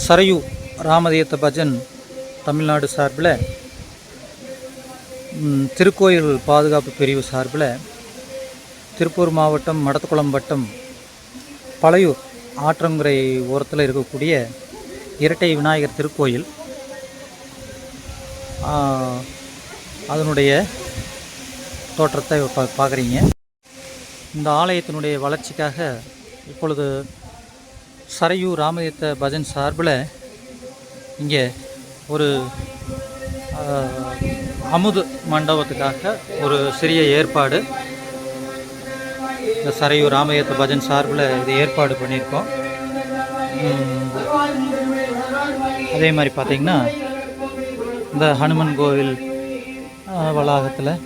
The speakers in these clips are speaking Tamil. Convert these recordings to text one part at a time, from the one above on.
சரையூ ராமதீர்த்த பஜன் தமிழ்நாடு சார்பில் திருக்கோயில் பாதுகாப்பு பிரிவு சார்பில் திருப்பூர் மாவட்டம் மடத்துக்குளம் வட்டம் பழையூர் ஆற்றங்குறை ஓரத்தில் இருக்கக்கூடிய இரட்டை விநாயகர் திருக்கோயில், அதனுடைய தோற்றத்தை பார்க்குறீங்க. இந்த ஆலயத்தினுடைய வளர்ச்சிக்காக இப்பொழுது சரையூ ராமதீர்த்த பஜன் சார்பில் இங்கே ஒரு அமுது மண்டபத்துக்காக ஒரு சிறிய ஏற்பாடு இந்த சரையூ ராமதீர்த்த பஜன் சார்பில் இது ஏற்பாடு பண்ணியிருக்கோம். அதே மாதிரி பார்த்திங்கன்னா இந்த ஹனுமன் கோவில் வளாகத்தில்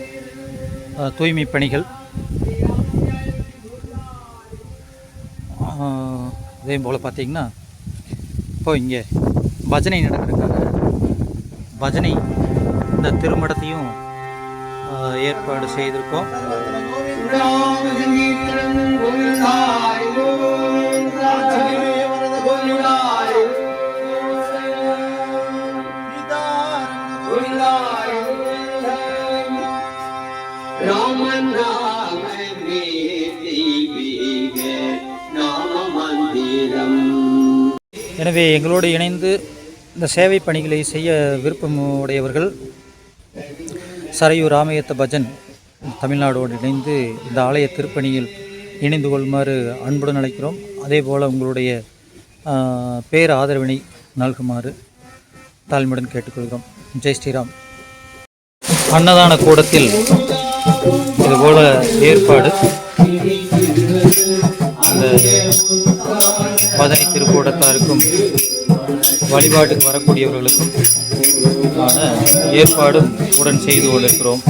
தூய்மை பணிகள், அதே போல் பார்த்திங்கன்னா இப்போ இங்கே பஜனை நடக்கிறதுக்காக பஜனை இந்த திருமடத்தையும் ஏற்பாடு செய்திருக்கோம். எனவே எங்களோடு இணைந்து இந்த சேவை பணிகளை செய்ய விருப்பமுடையவர்கள் சரையூ ராமதீர்த்த பஜன் தமிழ்நாடோடு இணைந்து இந்த ஆலய திருப்பணியில் இணைந்து கொள்ளுமாறு அன்புடன் அழைக்கிறோம். அதே போல் உங்களுடைய பேர் ஆதரவினை நல்குமாறு தாழ்மையுடன் கேட்டுக்கொள்கிறோம். ஜெய் ஸ்ரீராம். அன்னதான கூடத்தில் இதுபோல ஏற்பாடு அந்த பஜனை திருக்கூடத்தாருக்கும் வழிபாட்டுக்கு வரக்கூடியவர்களுக்கும் ஏற்பாடும் உடன் செய்து கொண்டிருக்கிறோம்.